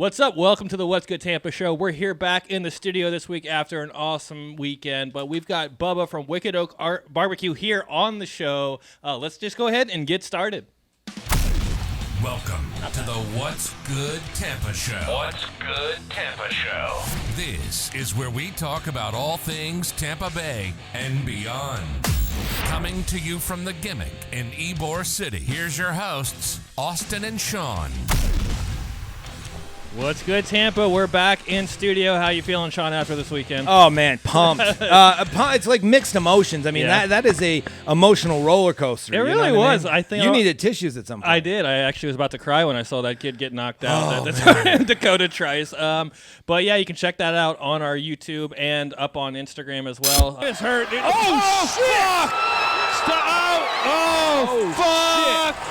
What's up? Welcome to the What's Good Tampa show. We're here back in the studio this week after an awesome weekend, but we've got Bubba from Wicked Oak BBQ here on the show. Let's just go ahead and get started. Welcome to the What's Good Tampa show. What's Good Tampa show. This is where we talk about all things Tampa Bay and beyond. Coming to you from the Gimmick in Ybor City, here's your hosts, Austin and Sean. What's good, Tampa? We're back in studio. How you feeling, Sean, after this weekend? Oh, man, pumped. It's like mixed emotions. I mean, that is a emotional roller coaster. It really was. I think you needed tissues at some point. I did. I actually was about to cry when I saw that kid get knocked out at the time, Dakota Trice. But yeah, you can check that out on our YouTube and up on Instagram as well. It's hurt. Dude. Fuck! Fuck!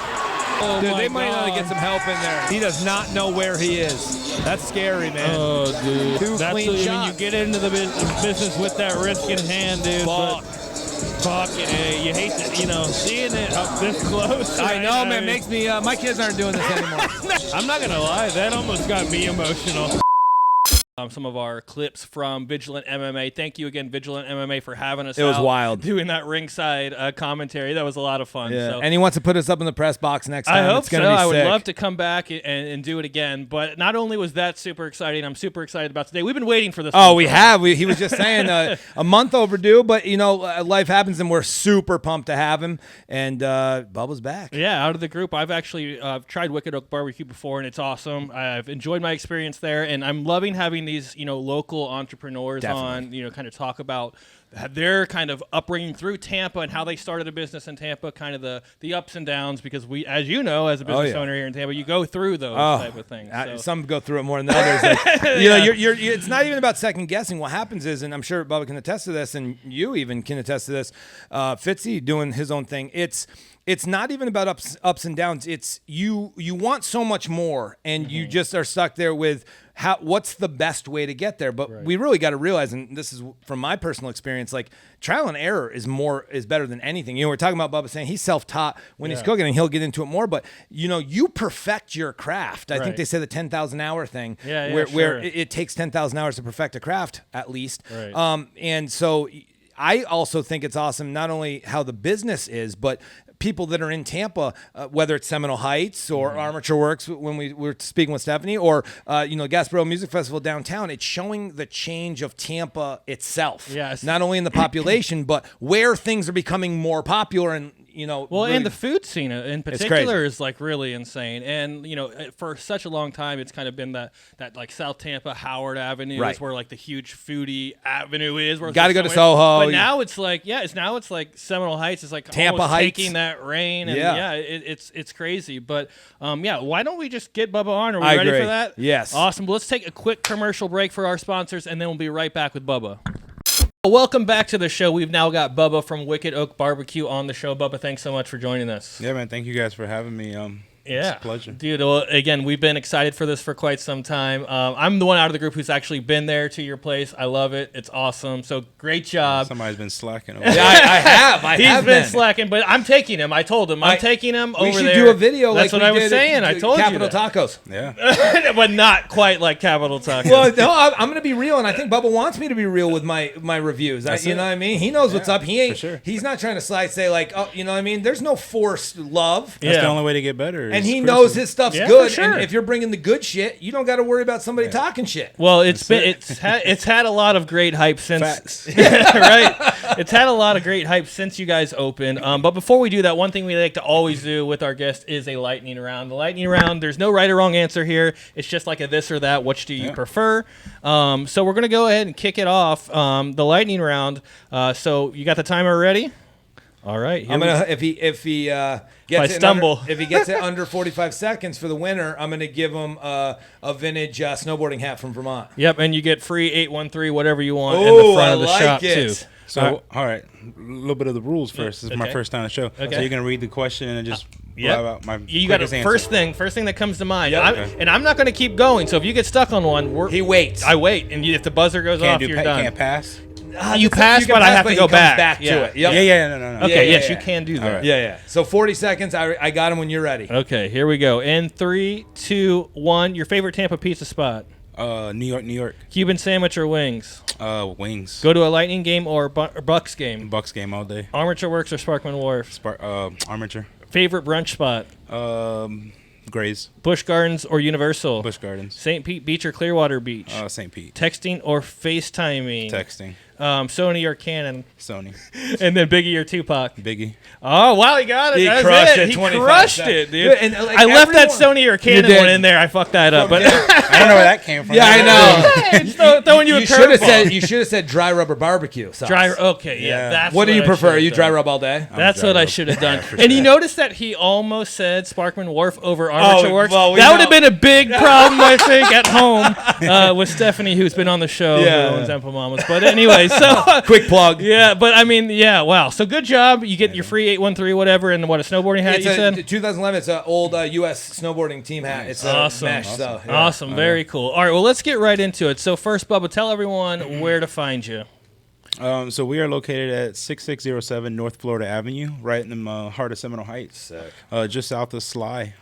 Dude, they might not get some help in there. He does not know where he is. That's scary, man. Oh, dude. That's when you get into the business with that risk in hand, dude. Fuck it. You hate to, seeing it up this close. I know, man. Makes me, my kids aren't doing this anymore. I'm not going to lie. That almost got me emotional. Some of our clips from Vigilant MMA. Thank you again, Vigilant MMA, for having us. It was wild doing that ringside commentary. That was a lot of fun. Yeah. So. And he wants to put us up in the press box next time. I hope it's gonna so. Be I would sick. love to come back and do it again. But not only was that super exciting, I'm super excited about today. We've been waiting for this. Oh, we have. He was just saying a month overdue, but life happens, and we're super pumped to have him. And Bubba's back. Yeah, out of the group, I've actually tried Wicked Oak BBQ before, and it's awesome. I've enjoyed my experience there, and I'm loving having these local entrepreneurs Definitely. on, kind of talk about their kind of upbringing through Tampa and how they started a business in Tampa, kind of the ups and downs, because we, as you know, as a business owner here in Tampa, you go through those type of things. So. Some go through it more than others. It's not even about second guessing. What happens is, and I'm sure Bubba can attest to this, and you even can attest to this, Fitzy doing his own thing. It's not even about ups and downs. It's you want so much more, and you just are stuck there with what's the best way to get there. But we really got to realize, and this is from my personal experience, like trial and error is better than anything. We're talking about Bubba saying he's self-taught when he's cooking, and he'll get into it more. But you perfect your craft. I think they say the 10,000 hour thing, where it takes 10,000 hours to perfect a craft at least. Right. And so I also think it's awesome not only how the business is, but people that are in Tampa, whether it's Seminole Heights or Armature Works, when we were speaking with Stephanie, or Gasparilla Music Festival downtown, it's showing the change of Tampa itself. Yes. Not only in the population, but where things are becoming more popular and really, and the food scene in particular is like really insane. And for such a long time, it's kind of been that like South Tampa, Howard Avenue is where like the huge foodie avenue is. Got to go to Soho. But now it's like it's like Seminole Heights is like Tampa Heights taking that reign. And it's crazy. But why don't we just get Bubba on? Are we ready for that? Yes. Awesome. Let's take a quick commercial break for our sponsors, and then we'll be right back with Bubba. Welcome back to the show. We've now got Bubba from Wicked Oak BBQ on the show. Bubba, thanks so much for joining us. Yeah, man. Thank you guys for having me. It's a pleasure. Dude, well, again, we've been excited for this for quite some time. I'm the one out of the group who's actually been there to your place. I love it. It's awesome. So great job. Somebody's been slacking over I have. He's been slacking, but I'm taking him. I told him. I'm taking him over there. We should do a video. That's like what we I was saying. I told Capital you that. Tacos. Yeah. But not quite like Capital Tacos. Well, no, I'm going to be real, and I think Bubba wants me to be real with my reviews. You know what I mean? He knows what's up. He ain't. Sure. He's not trying to say like, oh, you know what I mean? There's no forced love. That's the only way to get better. And he knows his stuff's good. For sure. And if you're bringing the good shit, you don't got to worry about somebody talking shit. Well, it's had a lot of great hype since. Facts. Right. It's had a lot of great hype since you guys opened. But before we do that, one thing we like to always do with our guests is a lightning round. The lightning round, there's no right or wrong answer here. It's just like a this or that. Which do you prefer? So we're gonna go ahead and kick it off. The lightning round. So you got the timer ready? All right. I'm gonna if he gets if he gets it under 45 seconds for the winner, I'm gonna give him a vintage snowboarding hat from Vermont. Yep, and you get free 813 whatever you want in the front of the shop too. So all right, a little bit of the rules first. This is my first time on the show. Okay. So you're gonna read the question and just blab out my you got quickest first thing that comes to mind. And I'm not going to keep going. So if you get stuck on one, he waits. I wait, and if the buzzer goes off, you're done. Can't pass. You passed, but I have to go back. to it. Yep. No. Okay, Yeah, yes, yeah. you can do that. right. Yeah. So 40 seconds. I got him when you're ready. Okay, here we go. In 3, 2, 1. Your favorite Tampa pizza spot? New York. Cuban sandwich or wings? Wings. Go to a Lightning game or Bucks game? Bucks game all day. Armature Works or Sparkman Wharf? Armature. Favorite brunch spot? Grays. Busch Gardens or Universal? Busch Gardens. St. Pete Beach or Clearwater Beach? St. Pete. Texting or FaceTiming? Texting. Sony or Canon? Sony. And then Biggie or Tupac? Biggie. Oh, wow, he got it. He That's crushed it. it, He 25 crushed seconds. it, dude. And, like, I left that everyone- Sony or Canon did. one in there. I fucked that up. But I don't know where that came from. Yeah, I know. Just throwing you a should have curveball. said you should have said dry rubber barbecue sauce. Dry. Okay, yeah. Yeah. That's What do you I prefer? should've You dry done. rub all day? That's dry what I rub. should have done. For And you sure. notice that he almost said Sparkman Wharf over Armature Works. well, we that would know. have been a big problem, I think, at home with Stephanie, who's been on the show, Yeah. who owns Temple Mamas. But anyway, so Quick plug. yeah. But I mean, yeah. Wow. So good job. You get your free 813 whatever, and what a snowboarding hat It's you a said. 2011. It's an old U.S. snowboarding team hat. It's Awesome. mesh. So, yeah. Awesome. Very cool. All right. Well, let's get right into it. So first, Bubba, tell everyone where to find you. So we are located at 6607 North Florida Avenue, right in the heart of Seminole Heights, just south of Sly.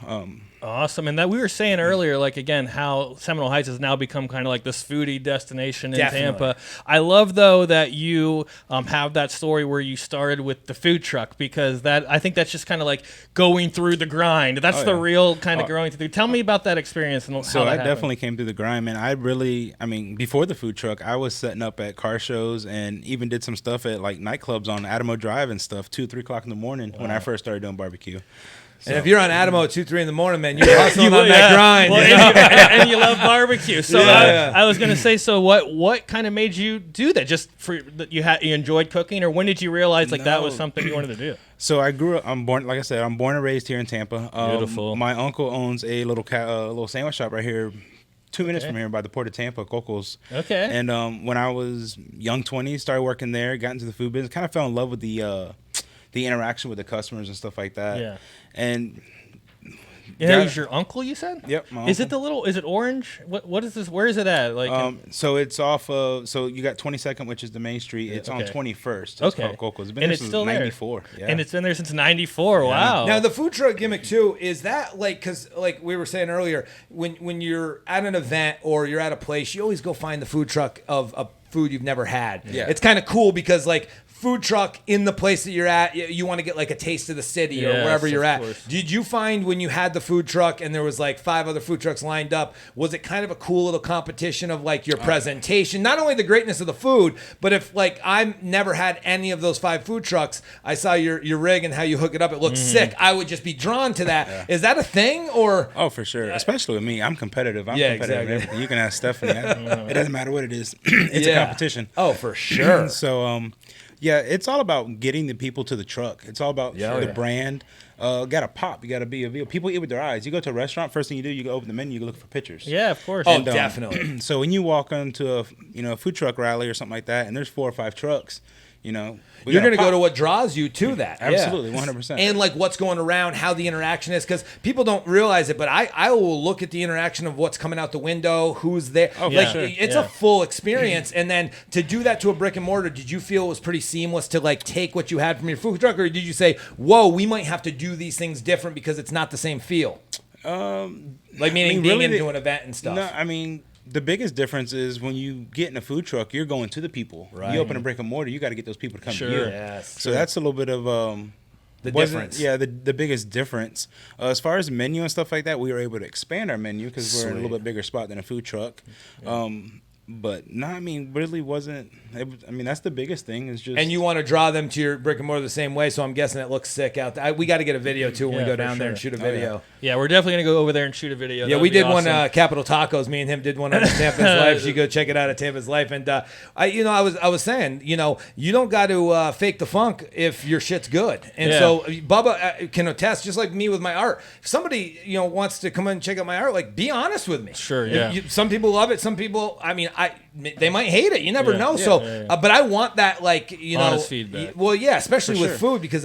Awesome. And that we were saying earlier, like, again, how Seminole Heights has now become kind of like this foodie destination in Definitely. Tampa. I love, though, that you have that story where you started with the food truck, because I think that's just kind of like going through the grind. That's the real kind of growing through. Tell me about that experience and how So that I happened. definitely came through the grind, man. Before the food truck, I was setting up at car shows and even did some stuff at like nightclubs on Adamo Drive and stuff, 2, 3 o'clock in the morning when I first started doing barbecue. And if you're on Adamo at 2, 3 in the morning, man, you're hustling on that Yeah. grind. Well, you know? and you love barbecue. So Yeah. I was going to say, so what kind of made you do that? Just for that you enjoyed cooking, or when did you realize like that was something you wanted to do? So I grew up. I'm born and raised here in Tampa. Beautiful. My uncle owns a little sandwich shop right here, 2 minutes from here by the port of Tampa, Coco's. Okay. And when I was young 20s, started working there, got into the food business, kind of fell in love with the interaction with the customers and stuff like that. Yeah. And Yeah, is your uncle, you said? Yep, my Is it uncle. is it orange? What is this? Where is it at? Like, So it's off of, so you got 22nd, which is the main street. It's on Okay. 21st. It's Okay. called Coco's. It's been And there it's since still there. 94. Yeah. and it's been there since '94. Wow. Now the food truck gimmick too is that like, because like we were saying earlier, when you're at an event or you're at a place, you always go find the food truck of a food you've never had. Yeah. It's kind of cool because like food truck in the place that you're at, you want to get like a taste of the city or Yes, wherever you're of at. course. Did you find when you had the food truck and there was like 5 other food trucks lined up, was it kind of a cool little competition of like your presentation, not only the greatness of the food, but if like I've never had any of those 5 food trucks, I saw your rig and how you hook it up, it looks sick. I would just be drawn to that. Yeah. Is that a thing or? Oh, for sure. Especially with me. I'm competitive. I'm Yeah, competitive. exactly. in everything. You can ask Stephanie. It doesn't matter what it is. It's a competition. Oh, for sure. So, yeah, it's all about getting the people to the truck. It's all about the brand. Got to pop. You got to be a people eat with their eyes. You go to a restaurant, first thing you do, you go open the menu, you go look for pictures. Yeah, of course. Oh, definitely. So when you walk onto a food truck rally or something like that, and there's 4 or 5 trucks, we You're going to gotta go pop. to what draws you to that. Yeah. Absolutely, 100%. And like what's going around, how the interaction is, because people don't realize it, but I will look at the interaction of what's coming out the window, who's there. Oh, like sure. it's a full experience. And then to do that to a brick and mortar, did you feel it was pretty seamless to like take what you had from your food truck, or did you say, whoa, we might have to do these things different because it's not the same feel? Like meaning being really, into an event and stuff. No, I mean, the biggest difference is when you get in a food truck, you're going to the people. Right. You open a brick and mortar, you got to get those people to come Sure. to you. Yes. So that's a little bit of The difference. Yeah, the biggest difference. As far as menu and stuff like that, we were able to expand our menu because we're in a little bit bigger spot than a food truck. But no, I mean, really wasn't. That's the biggest thing is just. And you want to draw them to your brick and mortar the same way, so I'm guessing it looks sick out there. We got to get a video too when we Yeah, go for down there and sure. shoot a video. Yeah, we're definitely gonna go over there and shoot a video. Yeah, That we would be did one awesome. Capital Tacos. Me and him did one on Tampa's Life. You go check it out at Tampa's Life. And I was saying, you don't got to fake the funk if your shit's good. And Yeah. so Bubba can attest, just like me with my art. If somebody wants to come in and check out my art, like be honest with me. Sure, yeah. Some people love it. Some people, they might hate it. You never know. Yeah, So, yeah. but I want that Honest feedback. Well, yeah, especially For with sure. food because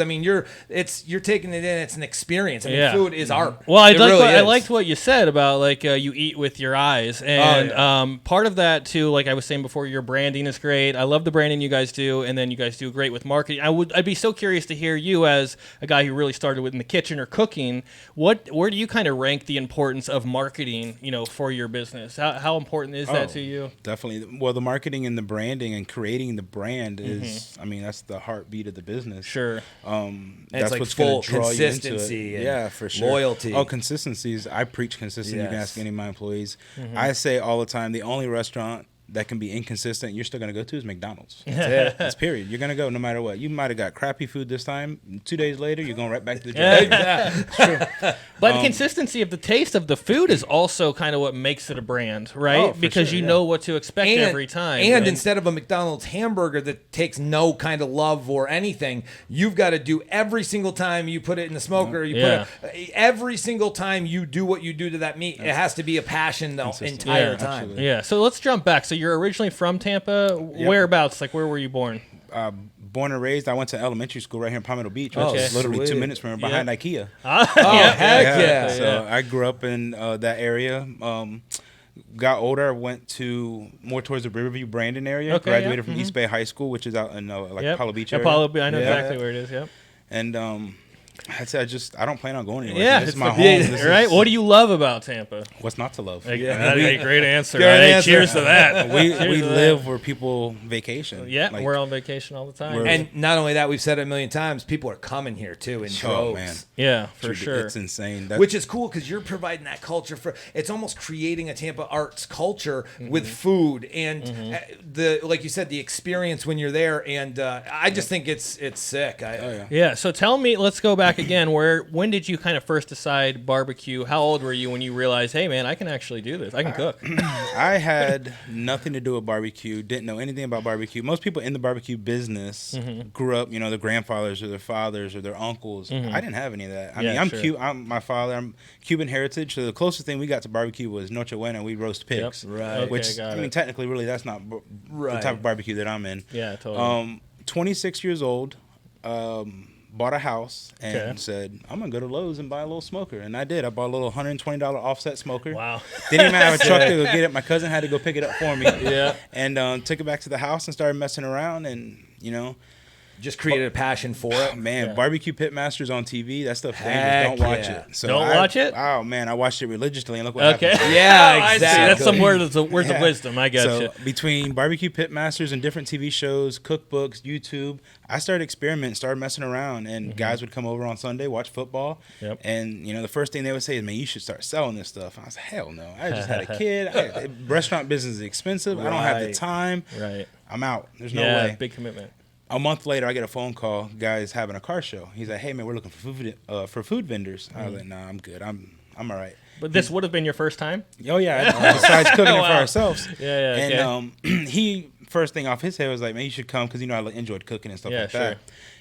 you're taking it in. It's an experience. Yeah. Food is art. Well, I really liked what you said about like you eat with your eyes, and part of that too, like I was saying before, your branding is great. I love the branding you guys do, and then you guys do great with marketing. I'd be so curious to hear you as a guy who really started with in the kitchen or cooking. Where do you kind of rank the importance of marketing, for your business? How important is that to you? Definitely. Well, the marketing and the branding and creating the brand is, that's the heartbeat of the business. Sure. That's like what's going full to draw you into consistency it. and Yeah, for sure. loyalty. Oh, consistencies. I preach consistency. You can Yes. ask any of my employees. I say all the time, the only restaurant that can be inconsistent you're still going to go to is McDonald's. That's period. You're going to go no matter what. You might have got crappy food this time. 2 days later, you're going right back to the job. Exactly. But the consistency of the taste of the food is also kind of what makes it a brand, right? Oh, for because sure, you yeah. know what to expect every time. And instead of a McDonald's hamburger that takes no kind of love or anything, you've got to do every single time you put it in the smoker. Every single time you do what you do to that meat, it has to be a passion the entire time. absolutely. Yeah, so let's jump back. So you're originally from Tampa. Whereabouts? Like, where were you born? Born and raised, I went to elementary school right here in Palmetto Beach, which Oh, is literally sweet. 2 minutes from behind IKEA. Oh, heck yeah. So I grew up in that area. Got older, went to more towards the Riverview, Brandon area. Okay, Graduated from East Bay High School, which is out in Apollo Beach area. Apollo, I know Yeah. exactly where it is. Yep. And I'd say I don't plan on going anywhere. Yeah, This it's is my the- home. yeah, This right. is- What do you love about Tampa? What's not to love? That's a great answer. Great Hey, answer. cheers to that. We Cheers to live where people vacation. Yeah, Like, we're on vacation all the time. And not only that, we've said it a million times, people are coming here too in oh droves. man, yeah, for sure. it's insane. Which is cool because you're providing that culture for. It's almost creating a Tampa arts culture with food and the like you said, the experience when you're there. And I just think it's sick. Yeah. So tell me, let's go back again. When did you kind of first decide barbecue? How old were you when you realized, hey man, I can actually do this. I can cook. I had nothing to do with barbecue. Didn't know anything about barbecue. Most people in the barbecue business grew up, their grandfathers or their fathers or their uncles. I didn't have any of that. I mean, I'm sure. I'm Cuban heritage. So the closest thing we got to barbecue was Noche Buena. We roast pigs. Yep. Right. Which Okay, got I mean, it. technically, really, that's not the type of barbecue that I'm in. Yeah, totally. 26 years old. Bought a house and Okay. said, I'm going to go to Lowe's and buy a little smoker. And I did. I bought a little $120 offset smoker. Wow. Didn't even have a truck to go get it. My cousin had to go pick it up for me. Yeah. And took it back to the house and started messing around. And, Just created a passion for it. man, Barbecue Pitmasters on TV, that stuff's dangerous. Heck Don't watch yeah. it. So Don't watch it? Oh, man, I watched it religiously and look what Okay. happened. Yeah, I see. exactly. That's some words of Yeah. wisdom. I got you. So between Barbecue Pitmasters and different TV shows, cookbooks, YouTube, I started experimenting, started messing around, and guys would come over on Sunday, watch football, Yep. and the first thing they would say is, "Man, you should start selling this stuff." I was like, "Hell no! I just had a kid. Restaurant business is expensive. I don't have the Right. time. Right. I'm out. There's no Yeah. way." Big commitment. A month later, I get a phone call. Guy's having a car show. He's like, "Hey man, we're looking for food vendors." I was like, "Nah, I'm good. I'm all right." But this would have been your first time? Oh yeah. Besides cooking it for Wow. ourselves. Yeah, yeah, And he first thing off his head was like, "Man, you should come," because I enjoyed cooking and stuff Yeah, like sure. that.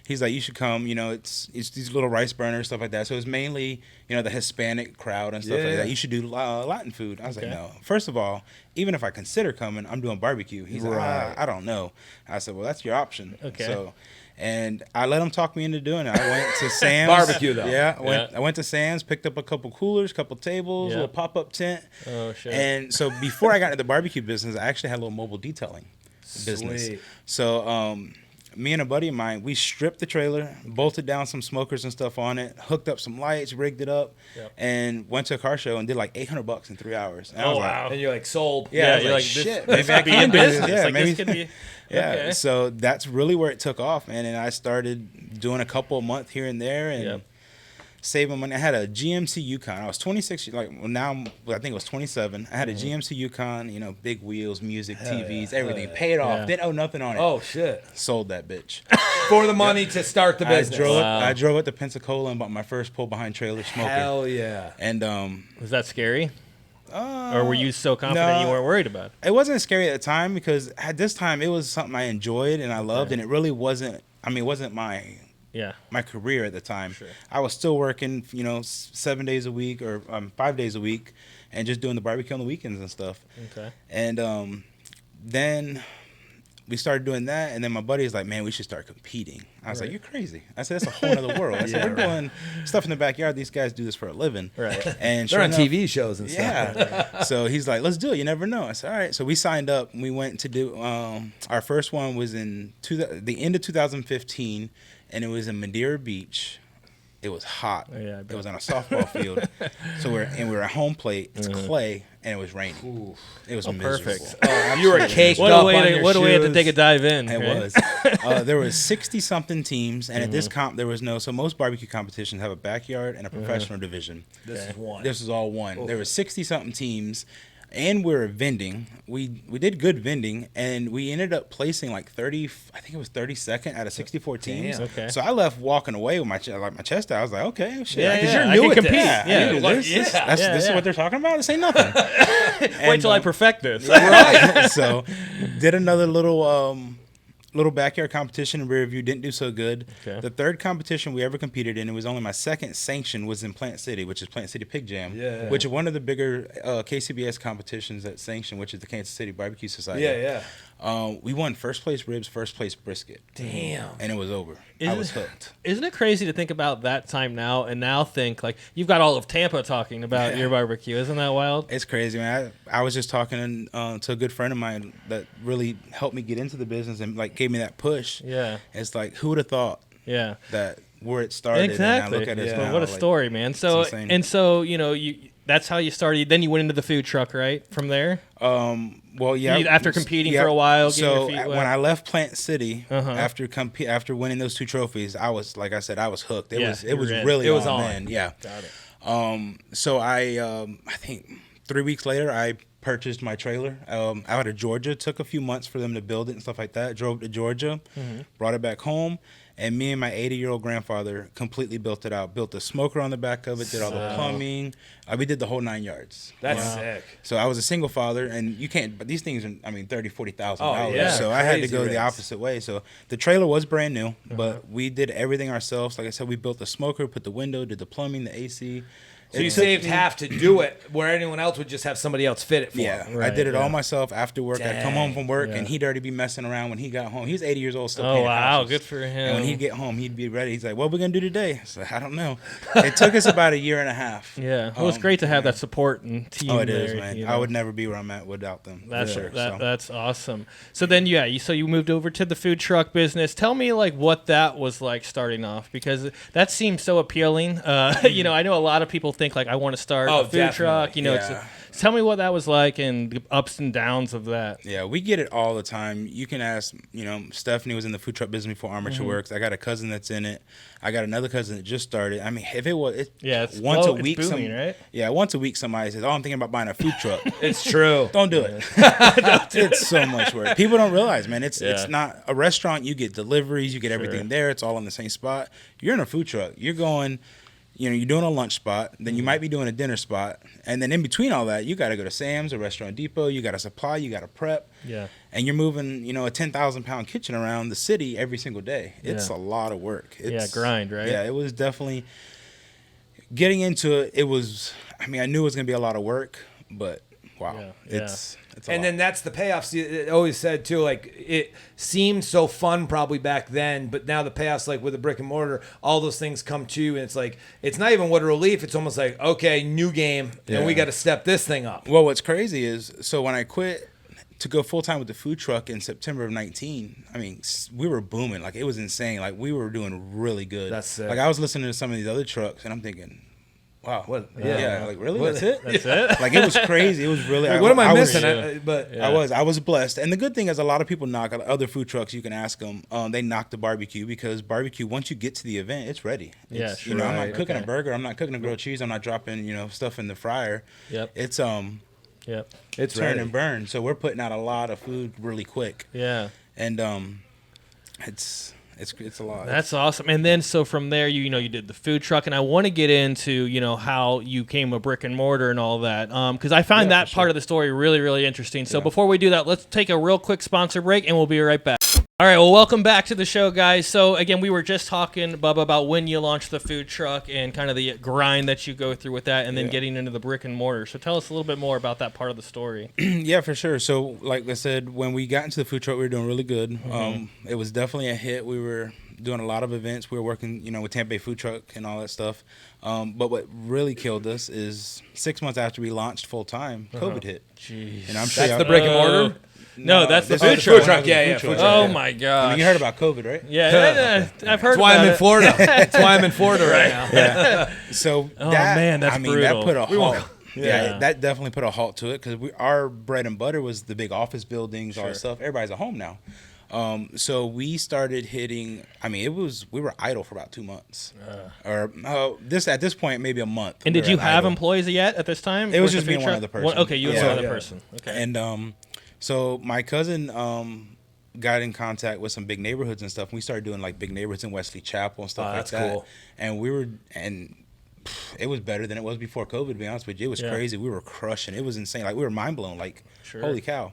He's like, "You should come. It's these little rice burners, stuff like that." So it's mainly the Hispanic crowd and stuff like Yeah. that. You should do Latin food. I was Okay. like, "No. First of all, even if I consider coming, I'm doing barbecue." He's like, "I don't know." I said, "Well, that's your option." Okay. So. And I let him talk me into doing it. I went to Sam's. Barbecue, though. Yeah, Yeah. I went to Sam's, picked up a couple coolers, couple tables, Yeah. a little pop-up tent. Oh, shit. And so before I got into the barbecue business, I actually had a little mobile detailing business. Sweet. So me and a buddy of mine, we stripped the trailer, bolted down some smokers and stuff on it, hooked up some lights, rigged it up, Yep. and went to a car show and did like $800 in 3 hours. And I Oh, was wow. like, And you're like, sold. yeah, I was you're like, this- shit, this maybe I could be can a do this. business. Yeah, Like, maybe. this could be. Yeah, Okay. so that's really where it took off, man. And I started doing a couple a month here and there and Yep. saving money. I had a GMC Yukon. I was 26, now I think it was 27. I had Mm-hmm. a GMC Yukon, big wheels, music, TVs, everything. Paid off. Yeah. Didn't owe nothing on it. Oh, shit. Sold that bitch. For the money to start the business. Wow. I drove up to Pensacola and bought my first pull behind trailer smoker. Hell yeah. And Was that scary? Or were you so confident no. you weren't worried about it? it wasn't scary at the time because at this time it was something I enjoyed and I loved, and it really wasn't. I mean, it wasn't my Yeah. career at the time. Sure. I was still working, 7 days a week or 5 days a week, and just doing the barbecue on the weekends and stuff. Okay. And then we started doing that, and then my buddy's like, man, we should start competing. I was like, you're crazy. I said, that's a whole other world. I said, we're doing stuff in the backyard. These guys do this for a living. Right. And They're on TV shows and stuff. Yeah. So he's like, let's do it. You never know. I said, all right. So we signed up, and we went to do our first one was in the end of 2015, and it was in Madeira Beach. It was hot. Oh, yeah, it was on a softball field. So we were at home plate. It's clay, and it was raining. Ooh. It was miserable. Perfect. You were caked What up a way on to your what a way to shoes. take a dive in. It right? was. There was 60-something teams, and at this comp, there was no. So most barbecue competitions have a backyard and a professional division. This is one. This was all one. There was 60-something teams, and we were vending. We did good vending, and we ended up placing like 30. I think it was 32nd out of 64 teams. Damn. Okay. So I left walking away with my chest out. I was like, okay, shit. Yeah, I can- yeah. you're I new can at compete. this. Yeah, Yeah. I can do this. This is what they're talking about. This ain't nothing. Wait till I perfect this. Right. So did another little backyard competition in Rear View, didn't do so good. Okay. The third competition we ever competed in, it was only my second sanction, was in Plant City, which is Plant City Pig Jam, which is one of the bigger KCBS competitions at Sanction, which is the Kansas City Barbecue Society. We won first place ribs, first place brisket. Damn. And it was over. I Isn't was it- hooked. Isn't it crazy to think about that time now and now think like you've got all of Tampa talking about your barbecue? Isn't that wild? It's crazy, man. I was just talking to a good friend of mine that really helped me get into the business and like gave me that push. Yeah. It's like, who would have thought Yeah. that where it started? Exactly. And I look at it Well, now, what a like, story, man. So it's insane. and so that's how you started. Then you went into the food truck, right? From there. Well, yeah. After competing for a while, getting so your feet wet. when I left Plant City Uh-huh. after winning those 2 trophies, I was, like I said, I was hooked. It Yeah, was you were in. really It was on. on. Man. Yeah. Got it. So I think 3 weeks later I purchased my trailer out of Georgia. Took a few months for them to build it and stuff like that. Drove to Georgia, brought it back home. And me and my 80-year-old grandfather completely built it out. Built a smoker on the back of it, did all the plumbing. We did the whole 9 yards. That's sick. So I was a single father, and you can't, but these things are, $30,000, $40,000. Oh, yeah. So I had to Crazy go the rates. opposite way. So the trailer was brand new, but we did everything ourselves. Like I said, we built the smoker, put the window, did the plumbing, the AC. So you saved half to do it, where anyone else would just have somebody else fit it for Yeah, them. I Right, did it yeah. all myself after work. I'd come home from work, Yeah. and he'd already be messing around when he got home. He's 80 years old, still Oh painting wow, houses. good for him. And when he'd get home, he'd be ready. He's like, what are we going to do today? So I don't know. It took us about a year and a half. Yeah, well, it's great to have that support and team. Oh, it is, there, man. you I know. would never be where I'm at without them. That's for sure. That's awesome. So then, you moved over to the food truck business. Tell me like what that was like starting off, because that seems so appealing. I know a lot of people think like I want to start a food definitely. truck. Yeah. Tell me what that was like and the ups and downs of that. Yeah, we get it all the time. You can ask, Stephanie was in the food truck business before Armature Works. I got a cousin that's in it. I got another cousin that just started. I mean, if it was, It's once a it's week, booming, right? Yeah, once a week somebody says, "Oh, I'm thinking about buying a food truck." It's true. Don't do it. It's so much work. People don't realize, man. It's not a restaurant. You get deliveries. You get everything there. It's all in the same spot. You're in a food truck. You're going. You're doing a lunch spot, then you might be doing a dinner spot, and then in between all that, you got to go to Sam's or Restaurant Depot. You got to supply, you got to prep, and you're moving, a 10,000-pound kitchen around the city every single day. It's a lot of work. It's, grind, right? Yeah, it was definitely getting into it. It was, I knew it was gonna be a lot of work, but wow, it's a And lot. then that's the payoffs. It always said too, like it seemed so fun probably back then, but now the payoffs, like with the brick and mortar, all those things come to you, and it's like it's not even what a relief. It's almost like, okay, new game, and we got to step this thing up. Well, what's crazy is, so when I quit to go full time with the food truck in September of 19, we were booming. Like, it was insane. Like, we were doing really good. That's sick. Like, I was listening to some of these other trucks, and I'm thinking, wow, What? Yeah, like, really? What? That's it? That's it. Like, it was crazy. It was really. Like, what am I was- missing? Yeah. I was blessed, and the good thing is, a lot of people knock other food trucks. You can ask them. They knock the barbecue, because barbecue, once you get to the event, it's ready. Yeah, It's, sure. I'm not Right, cooking okay. a burger. I'm not cooking a grilled cheese. I'm not dropping stuff in the fryer. Yep. It's Yep. It's turn ready. and burn. So we're putting out a lot of food really quick, Yeah. and it's a lot. That's awesome. And then so from there, you did the food truck, and I want to get into how you came a brick and mortar and all that, because I find that part of the story really, really interesting. So before we do that, let's take a real quick sponsor break, and we'll be right back. All right, well, welcome back to the show, guys. So, again, we were just talking, Bubba, about when you launched the food truck and kind of the grind that you go through with that and then getting into the brick and mortar. So tell us a little bit more about that part of the story. Yeah, for sure. So, like I said, when we got into the food truck, we were doing really good. It was definitely a hit. We were doing a lot of events. We were working, with Tampa Bay Food Truck and all that stuff. But what really killed us is 6 months after we launched full-time, COVID hit. Jeez. And I'm sure That's the brick and mortar? No, that's the this food is truck. Yeah, food truck. Oh, my gosh. I mean, you heard about COVID, right? Yeah, I've heard That's why about I'm in it. Florida. That's why I'm in Florida right now. Yeah. So man, that's brutal. that put a halt. Yeah. That definitely put a halt to it because our bread and butter was the big office buildings, all that stuff. Everybody's at home now. So we started hitting. I mean, we were idle for about 2 months, at this point maybe a month. And did you have employees yet at this time? It was just me and one other person. Okay, you and one other person. Okay. And so my cousin got in contact with some big neighborhoods and stuff. And we started doing like big neighborhoods in Wesley Chapel and stuff like that's that. cool. And it was better than it was before COVID. To be honest with you, it was crazy. We were crushing. It was insane. Like we were mind blown. Like holy cow.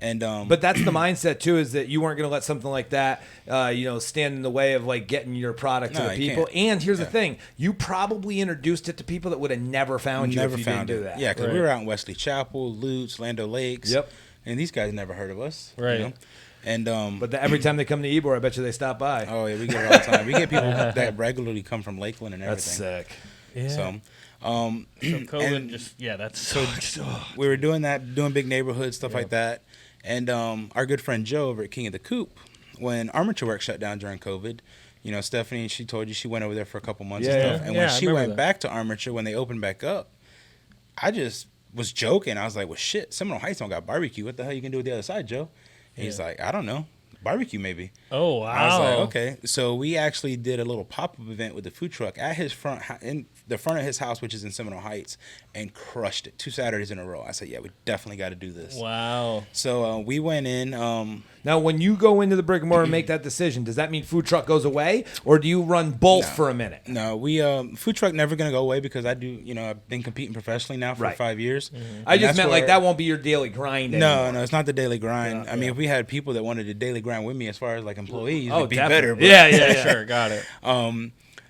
And but that's the mindset too, is that you weren't going to let something like that, stand in the way of like getting your product to the people. And here's the thing: you probably introduced it to people that would have never found you if you didn't do that. Yeah, because we were out in Wesley Chapel, Lutz, Lando Lakes. Yep. And these guys never heard of us. Right. And But every time they come to Ybor, I bet you they stop by. Oh yeah, we get it all the time. We get people that regularly come from Lakeland and everything. That's sick. Yeah. So, So COVID that's so we were doing big neighborhoods, stuff like that. And our good friend Joe over at King of the Coop, when Armature Works shut down during COVID, Stephanie, she told you she went over there for a couple months and stuff. And when she went back to Armature, when they opened back up, I just was joking. I was like, well, shit, Seminole Heights don't got barbecue. What the hell you can do with the other side, Joe? And he's like, I don't know. Barbecue maybe. Oh, wow. I was like, okay. So we actually did a little pop-up event with the food truck at his in the front of his house, which is in Seminole Heights, and crushed it 2 Saturdays in a row. I said, yeah, we definitely got to do this. Wow. So we went in. Now, when you go into the brick and mortar and make that decision, does that mean food truck goes away, or do you run both for a minute? No, we food truck never gonna go away because I've been competing professionally now for 5 years. I just meant like that won't be your daily grind anymore. No, it's not the daily grind. I mean, if we had people that wanted to daily grind with me as far as like employees, it'd be definitely. better. But, Yeah, sure, got it.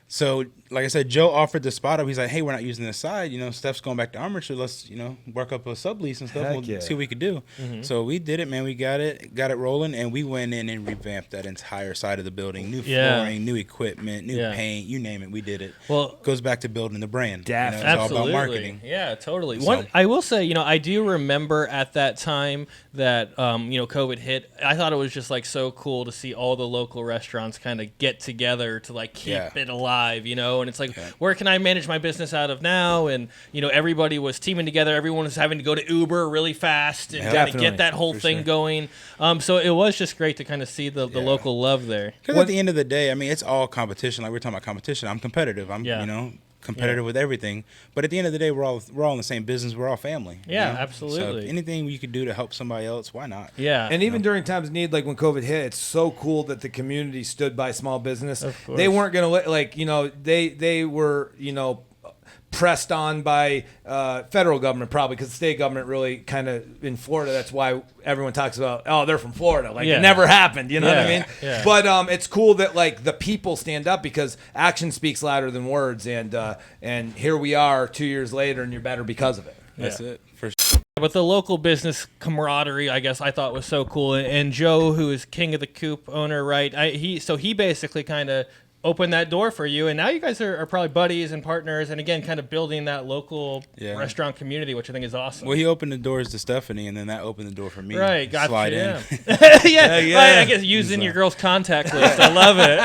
So, like I said, Joe offered the spot up. He's like, hey, we're not using this side. Steph's going back to Armature. Let's, work up a sublease and stuff. See what we could do. So we did it, man. We got it rolling, and we went in and revamped that entire side of the building. New flooring, new equipment, new paint, you name it. We did it. Well, goes back to building the brand. Absolutely. It's all about marketing. Yeah, totally. I will say, I do remember at that time that, COVID hit. I thought it was just like so cool to see all the local restaurants kind of get together to like keep it alive, and it's like, where can I manage my business out of now? And, everybody was teaming together. Everyone was having to go to Uber really fast and kind of get that whole thing going. So it was just great to kind of see the local love there. Because at the end of the day, I mean, it's all competition. Like we're talking about competition. I'm competitive. I'm, competitive with everything. But at the end of the day, we're all in the same business. We're all family. Yeah, absolutely. So anything we could do to help somebody else, why not? Yeah. And even during times of need, like when COVID hit, it's so cool that the community stood by small business. Of course. They weren't going to they were, pressed on by federal government probably because the state government really kind of in Florida. That's why everyone talks about, oh, they're from Florida. Like it never happened. You know what I mean? Yeah. But it's cool that like the people stand up because action speaks louder than words. And here we are 2 years later and you're better because of it. That's it. For sure. But the local business camaraderie, I guess, I thought was so cool. And Joe, who is King of the Coop owner, right? He basically kind of opened that door for you, and now you guys are probably buddies and partners, and again, kind of building that local restaurant community, which I think is awesome. Well, he opened the doors to Stephanie, and then that opened the door for me. Right, gotcha. Slide in. I guess using your girl's contact list. I love it.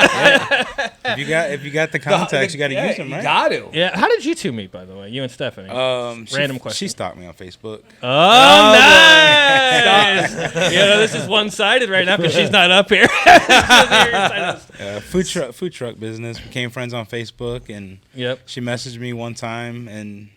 If you got the contacts, you got to use them, right? You got to. Yeah. How did you two meet, by the way? You and Stephanie. Random question. She stalked me on Facebook. Oh, nice. This is one-sided right now because she's not up here. Food truck business. Became friends on Facebook, and she messaged me one time, and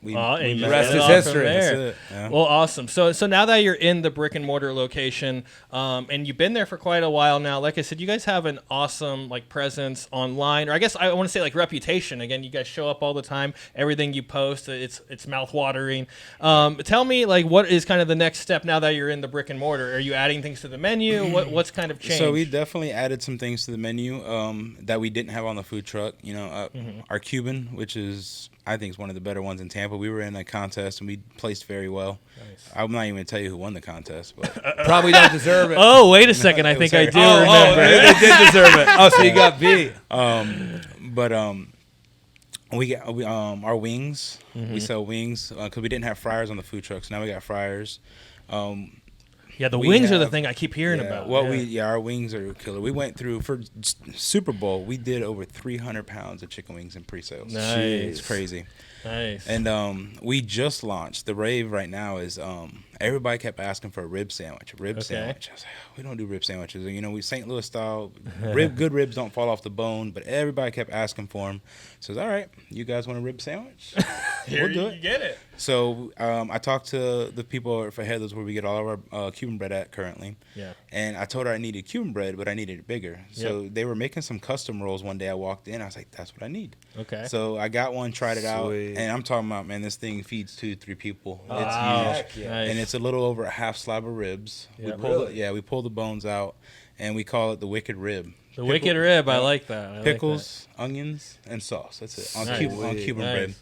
we and met. rest set is it off from history. there. That's it, yeah. Well, awesome. So now that you're in the brick and mortar location, and you've been there for quite a while now, like I said, you guys have an awesome like presence online, or I guess I want to say like reputation. Again, you guys show up all the time. Everything you post, it's mouth watering. Tell me, like, what is kind of the next step now that you're in the brick and mortar? Are you adding things to the menu? What's kind of changed? So we definitely added some things to the menu that we didn't have on the food truck. You know, our Cuban, which is I think is one of the better ones in Tampa. We were in a contest and we placed very well. Nice. I'm not even gonna tell you who won the contest, but Probably don't deserve it. Oh, wait a second. I think I do Oh, remember. they did deserve it. Oh, so you got B. we got our wings. We sell wings because we didn't have fryers on the food truck, so now we got fryers. Yeah, the We wings are the have- thing I keep hearing about. Well, yeah. our wings are killer. We went through for Super Bowl. We did over 300 pounds of chicken wings in pre-sales. Nice. It's crazy. Nice. And we just launched. The rave right now is everybody kept asking for a rib sandwich. A rib sandwich. I was like, we don't do rib sandwiches. You know, we St. Louis style. Good ribs don't fall off the bone, but everybody kept asking for them. So I was all right, you guys want a rib sandwich? Here We'll do you it. get it. So I talked to the people for Headless where we get all of our Cuban bread at currently. Yeah. And I told her I needed Cuban bread, but I needed it bigger. So they were making some custom rolls one day. I walked in. I was like, that's what I need. Okay. So I got one, tried it out. Sweet. And I'm talking about, man, this thing feeds 2-3 people. It's Wow. huge. yeah. Nice. And it's a little over a half slab of ribs. Yeah. We pull the bones out, and we call it the Wicked Rib. The Wicked Rib. I like that. I like Pickles, onions, and sauce. That's it. On Nice. Cuban Nice. bread.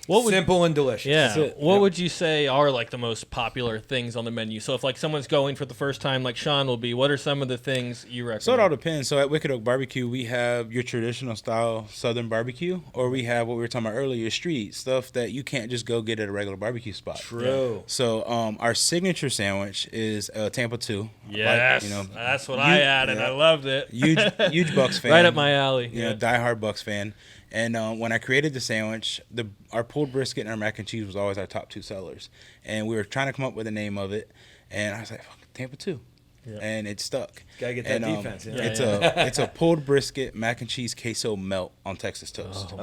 What would Simple and delicious. Yeah. That's it. What Yep. would you say are like the most popular things on the menu? So if like someone's going for the first time, like Sean will be, what are some of the things you recommend? So it all depends. So at Wicked Oak BBQ, we have your traditional style Southern barbecue, or we have what we were talking about earlier, street stuff that you can't just go get at a regular barbecue spot. True. So our signature sandwich is Tampa 2. Yes. That's what I added. yeah. I loved it. Huge Bucks fan. Right up my alley. You know, diehard Bucks fan. And when I created the sandwich, our pulled brisket and our mac and cheese was always our top 2 sellers. And we were trying to come up with a name of it. And I was like, fuck, Tampa 2. Yeah. And it stuck. Gotta get that And, defense. Yeah. It's a pulled brisket, mac and cheese queso melt on Texas toast.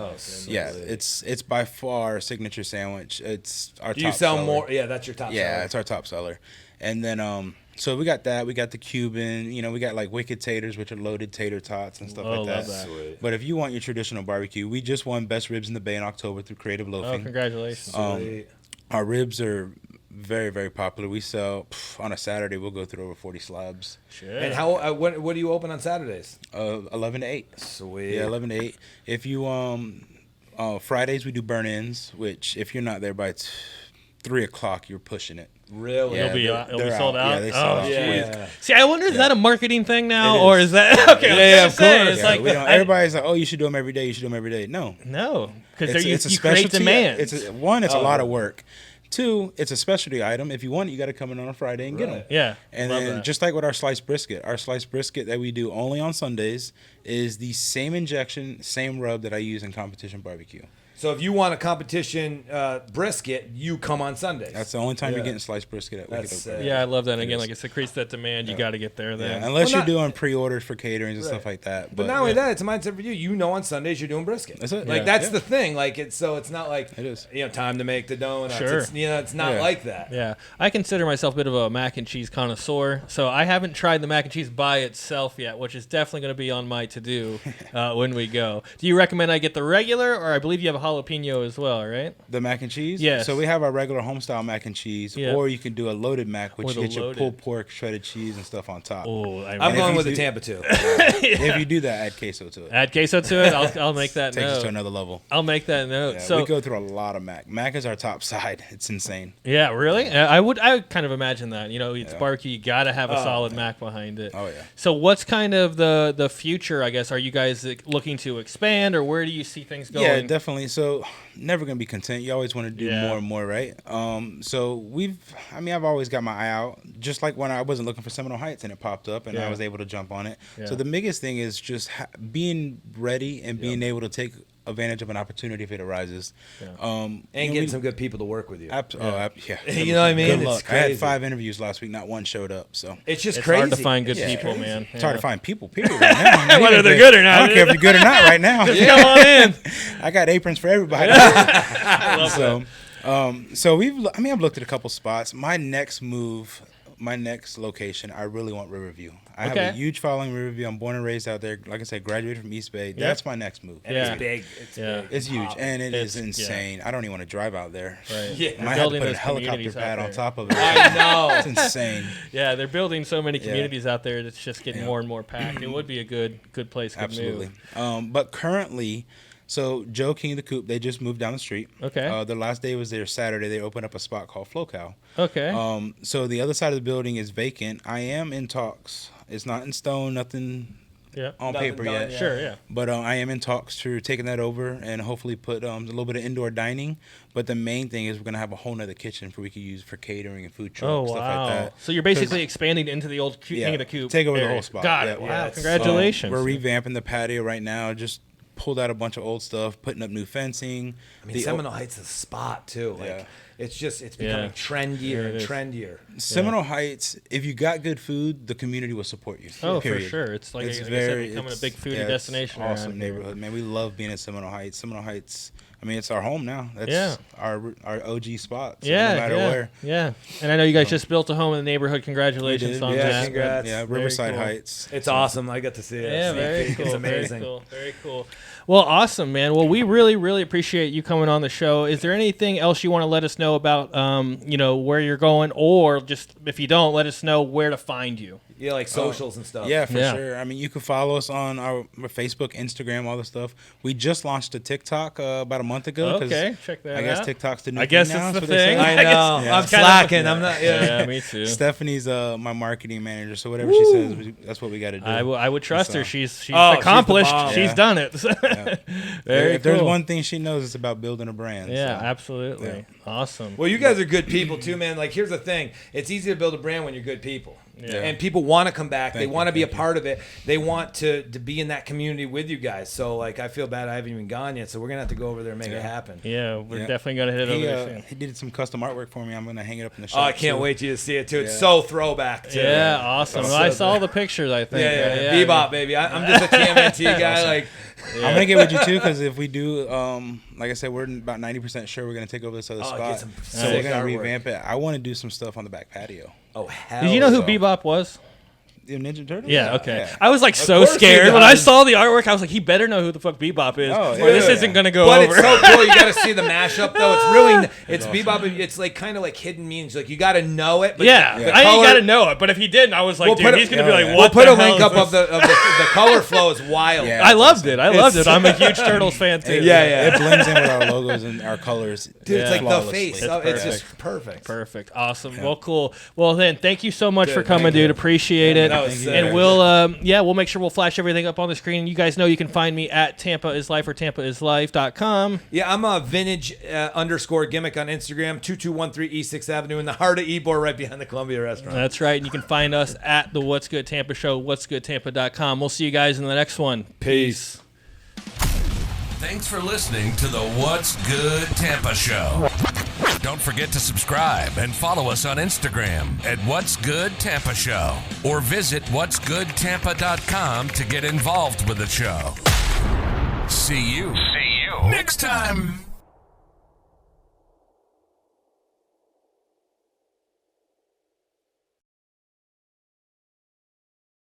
Yeah, it's by far a signature sandwich. It's our Do top you sell seller. more? Yeah, that's your top Yeah, seller. it's our top seller. And then so we got that. We got the Cuban. You know, we got like Wicked Taters, which are loaded tater tots and stuff Oh, like that. love that. Sweet. But if you want your traditional barbecue, we just won Best Ribs in the Bay in October through Creative Oh, Loafing. congratulations. Sweet. Our ribs are very, very popular. We sell on a Saturday. We'll go through over 40 slabs. Shit. And how? What do you open on Saturdays? 11 to 8. Sweet. Yeah, 11 to 8. If you Fridays we do burn-ins, which if you're not there by 3 o'clock, you're pushing it. Really? Yeah, It'll be they're sold out? Yeah, they sold Oh, out. Yeah. See, I wonder, is that a marketing thing now, It or is. is that okay? Yeah, I was of gonna say, course. It's Yeah, like we don't, everybody's like, oh, you should do them every day. You should do them every day. No, no, because it's a you create specialty. demand. It's a lot of work. 2, it's a specialty item. If you want it, you got to come in on a Friday and get them. Yeah, And love then that. just like with our sliced brisket that we do only on Sundays is the same injection, same rub that I use in competition barbecue. So if you want a competition brisket, you come on Sundays. That's the only time Yeah. you're getting sliced brisket at Wicked That's Oak. sick. Yeah, I love that. And again, is. like it's it creates that demand. You got to get there then. Yeah, unless Well, you're not- doing pre-orders for caterings and stuff like that. But not only that, it's a mindset for you. You know, on Sundays you're doing brisket. That's it. Like Yeah. that's Yeah. the thing. Like it's not like It is. time to make the donuts. Sure. It's, it's not Yeah. like that. Yeah, I consider myself a bit of a mac and cheese connoisseur, so I haven't tried the mac and cheese by itself yet, which is definitely going to be on my to-do when we go. Do you recommend I get the regular, or I believe you have a jalapeno as well, right? The mac and cheese? Yes. So we have our regular home-style mac and cheese, Yeah. or you can do a loaded mac, which Or the you get your loaded. pulled pork, shredded cheese, and stuff on top. Oh, I'm if going you with the do- Tampa too. If you do that, add queso to it. add queso to it. I'll make that Takes us to note. another level. I'll make that note. Yeah, So we go through a lot of mac. Mac is our top side. It's insane. yeah, really, I would kind of imagine that. You know, it's Yeah. barbecue. You got to have a solid mac behind it. Oh, yeah. So what's kind of the future? I guess are you guys looking to expand, or where do you see things going? Yeah, definitely. So never gonna be content. You always want to do Yeah. more and more, right? So I've always got my eye out. Just like when I wasn't looking for Seminole Heights and it popped up, and Yeah. I was able to jump on it. Yeah. So the biggest thing is just being ready and being able to take advantage of an opportunity if it arises. And getting some good people to work with you. Yeah. You know what I mean? Good It's luck. I had crazy. 5 interviews last week. Not one showed up. So It's just It's crazy. hard to find good Yeah. people, man. it's hard to Yeah. find people. Period. Right now. Not Whether even they're if good or not. I don't care if you're good or not right now. Come on in. I got aprons for everybody. I love So, So I've looked at a couple spots. My next location, I really want Riverview. I have a huge following in Riverview. I'm born and raised out there. Like I said, graduated from East Bay. That's my next move. Yeah. It's big. It's huge, and it's insane. I don't even want to drive out there. Right. Yeah. I might have to put a helicopter pad on top of it. I know. It's insane. Yeah, they're building so many communities out there that's just getting more and more packed. It would be a good place. Good Absolutely. move. But currently, so Joe King of the Coop, they just moved down the street. Okay. Their last day was there Saturday. They opened up a spot called Flow Cow. Okay. So the other side of the building is vacant. I am in talks. It's not in stone, nothing on paper yet. Sure, yeah. But I am in talks to taking that over and hopefully put a little bit of indoor dining. But the main thing is we're going to have a whole nother kitchen we could use for catering and food trucks, stuff like that. So you're basically expanding into the old King of the Coop. Take over area. the whole spot. Got it. Yeah. Wow, congratulations. We're revamping the patio right now. Just pulled out a bunch of old stuff, putting up new fencing. I mean, Seminole Heights is a spot too. Like, it's becoming trendier and trendier. Seminole Heights, if you got good food, the community will support you. Oh, period. for sure. It's like I said, becoming a big foodie destination. Awesome neighborhood, man. We love being in Seminole Heights. Seminole Heights, I mean, it's our home now. That's our OG spot. So no matter where. Yeah. And I know you guys just built a home in the neighborhood. Congratulations on that. Congrats. Yeah, Riverside cool. Heights. It's awesome. I got to see it. Yeah, very cool. It's amazing. Very cool. Well, awesome, man. Well, we really, really appreciate you coming on the show. Is there anything else you want to let us know about, where you're going, or just if you don't, let us know where to find you? Yeah, like socials and stuff. Yeah, for sure. I mean, you can follow us on our Facebook, Instagram, all the stuff. We just launched a TikTok about a month ago. Okay, check that out. I guess TikTok's the new I guess thing now. it's the that's what they thing. say. I know. Yeah. I'm slacking. I'm not. Yeah, me too. Stephanie my marketing manager, so whatever she says, that's what we got to do. I would trust her. So- She's Oh, accomplished. she's the bomb. She's done it. Very if cool. there's one thing she knows, it's about building a brand. Yeah, so. absolutely. Yeah. Awesome. Well, you guys are good people too, man. Like, here's the thing: it's easy to build a brand when you're good people. Yeah. And people want to come back. They Thank want to you, be a thank you. part of it. They want to be in that community with you guys. So, like, I feel bad I haven't even gone yet. So we're gonna have to go over there and make it happen. Yeah, we're definitely gonna hit it over there soon. He did some custom artwork for me. I'm gonna hang it up in the shop. Oh, I can't too. wait you to see it too. It's Yeah. so throwback too. Yeah, awesome. So Well, I good. saw the pictures. I think. Yeah. Bebop, baby. I'm just a TMNT guy. Like, I'm gonna get with you too, because if we do, like I said, we're about 90% sure we're gonna take over this other get spot. some So sick we're gonna artwork. revamp it. I want to do some stuff on the back patio. oh hell. Did you know who so- Bebop was? The Ninja Turtles? Yeah, okay. Yeah. I was like so course he scared when I does. saw the artwork. I was like, he better know who the fuck Bebop is, Oh, or this yeah. isn't gonna go But over. it's so cool. You got to see the mashup though. It's really it's Bebop. It's like kind of like hidden meanings. Like you got to know it. But yeah, the I ain't color- gotta know it, but if he didn't, I was like, We'll dude, put it- he's gonna be like, yeah. what? We'll put the a link hell up is of the color flow is wild. Yeah. I loved it. I loved It's- it. I'm a huge Turtles fan too. Yeah. It blends in with our logos and our colors. Dude, it's like the flawlessly. face. It's It's just perfect. Perfect. Awesome. Well, cool. Well, then, thank you so much Dude, for coming, thank you. dude. Appreciate it. that was sick. And we'll make sure we'll flash everything up on the screen. You guys know you can find me at Tampa is Life or TampaIsLife.com. Yeah, I'm a vintage _ gimmick on Instagram, 2213 East 6th Avenue in the heart of Ybor, right behind the Columbia Restaurant. That's right. And you can find us at the What's Good Tampa Show, what'sgoodtampa.com. We'll see you guys in the next one. Peace. Thanks for listening to the What's Good Tampa Show. Don't forget to subscribe and follow us on Instagram at What's Good Tampa Show, or visit what'sgoodtampa.com to get involved with the show. See you next time.